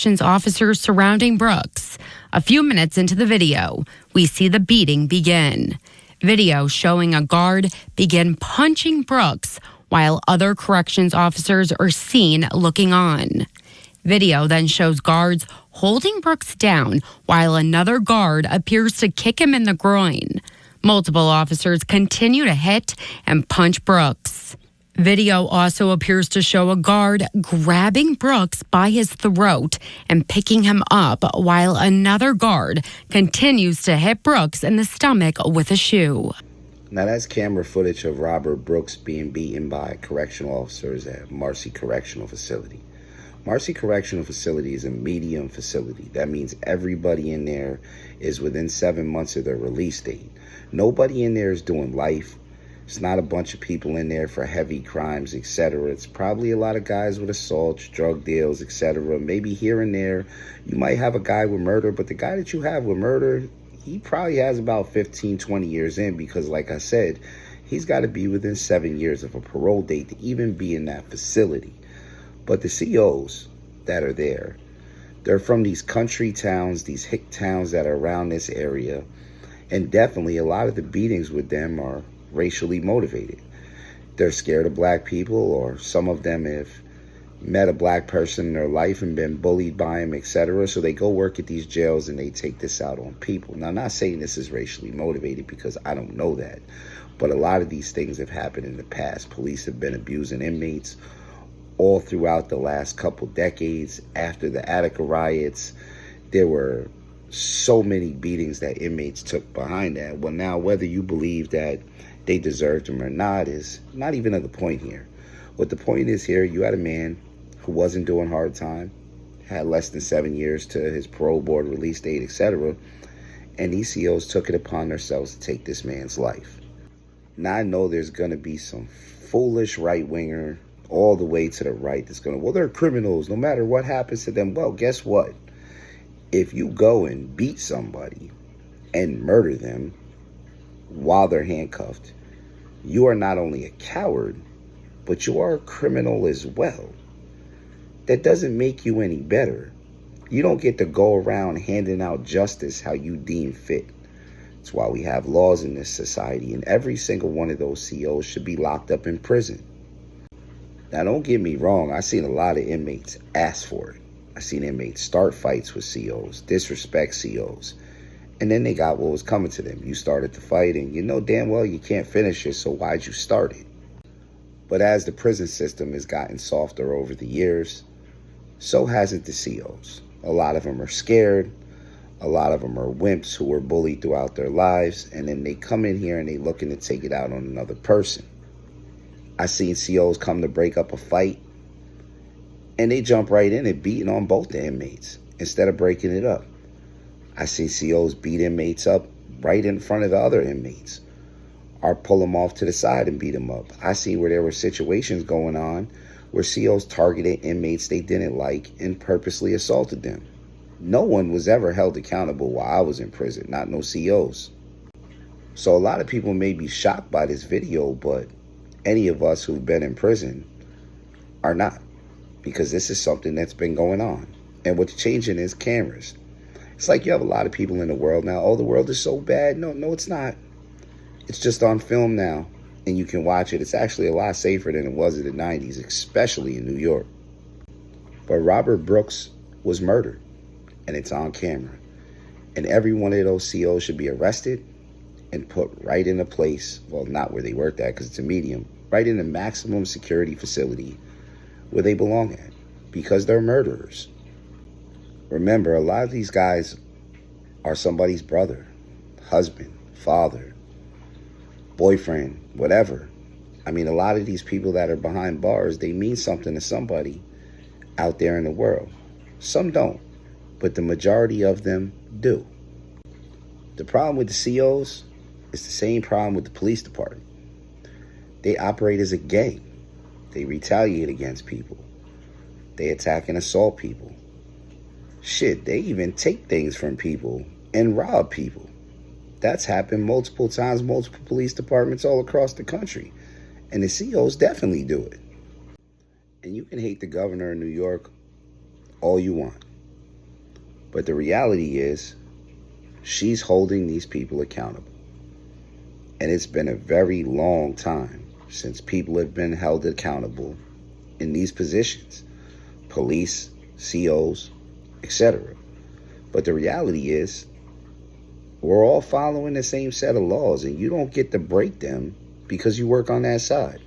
corrections officers surrounding Brooks. A few minutes into the video, we see the beating begin. Video showing a guard begin punching Brooks while other corrections officers are seen looking on. Video then shows guards holding Brooks down while another guard appears to kick him in the groin. Multiple officers continue to hit and punch Brooks. Video also appears to show a guard grabbing Brooks by his throat and picking him up while another guard continues to hit Brooks in the stomach with a shoe. Now that's camera footage of Robert Brooks being beaten by correctional officers at Marcy Correctional Facility. Marcy Correctional Facility is a medium facility. That means everybody in there is within 7 months of their release date. Nobody in there is doing life. It's not a bunch of people in there for heavy crimes, etc. It's probably a lot of guys with assaults, drug deals, etc. Maybe here and there you might have a guy with murder, but the guy that you have with murder, he probably has about 15, 20 years in because, like I said, he's got to be within 7 years of a parole date to even be in that facility. But the COs that are there, they're from these country towns, these hick towns that are around this area, and definitely a lot of the beatings with them are racially motivated. They're scared of black people, or some of them have met a black person in their life and been bullied by him, etc. So they go work at these jails and they take this out on people. Now, I'm not saying this is racially motivated because I don't know that, but a lot of these things have happened in the past. Police have been abusing inmates all throughout the last couple decades. After the Attica riots, there were so many beatings that inmates took behind that. Well, now, whether you believe that they deserved them or not is not even of the point here. What the point is here, you had a man who wasn't doing hard time, had less than 7 years to his parole board release date, etc. And these COs took it upon themselves to take this man's life. Now, I know there's going to be some foolish right-winger all the way to the right that's going to, well, they're criminals no matter what happens to them. Well, guess what? If you go and beat somebody and murder them while they're handcuffed, you are not only a coward, but you are a criminal as well. That doesn't make you any better. You don't get to go around handing out justice how you deem fit. That's why we have laws in this society, and every single one of those COs should be locked up in prison. Now, don't get me wrong. I've seen a lot of inmates ask for it. I've seen inmates start fights with COs, disrespect COs, and then they got what was coming to them. You started the fight, and you know damn well you can't finish it, so why'd you start it? But as the prison system has gotten softer over the years, so hasn't the COs. A lot of them are scared. A lot of them are wimps who were bullied throughout their lives, and then they come in here and they looking to take it out on another person. I seen COs come to break up a fight, and they jump right in and beating on both the inmates instead of breaking it up. I seen COs beat inmates up right in front of the other inmates, or pull them off to the side and beat them up. I seen where there were situations going on where COs targeted inmates they didn't like and purposely assaulted them. No one was ever held accountable while I was in prison, not no COs. So a lot of people may be shocked by this video, but any of us who've been in prison are not, because this is something that's been going on. And what's changing is cameras. It's like you have a lot of people in the world now, oh, the world is so bad. No, it's not. It's just on film now, and you can watch it. It's actually a lot safer than it was in the 90s, especially in New York. But Robert Brooks was murdered, and it's on camera. And every one of those COs should be arrested and put right in a place, well, not where they worked at because it's a medium, right in the maximum security facility where they belong at, because they're murderers. Remember, a lot of these guys are somebody's brother, husband, father, boyfriend, whatever. I mean, a lot of these people that are behind bars, they mean something to somebody out there in the world. Some don't, but the majority of them do. The problem with the COs is the same problem with the police department. They operate as a gang. They retaliate against people. They attack and assault people. Shit, they even take things from people and rob people. That's happened multiple times, multiple police departments all across the country. And the COs definitely do it. And you can hate the governor of New York all you want. But the reality is, she's holding these people accountable. And it's been a very long time since people have been held accountable in these positions. Police, COs, etc. But the reality is, we're all following the same set of laws, and you don't get to break them because you work on that side.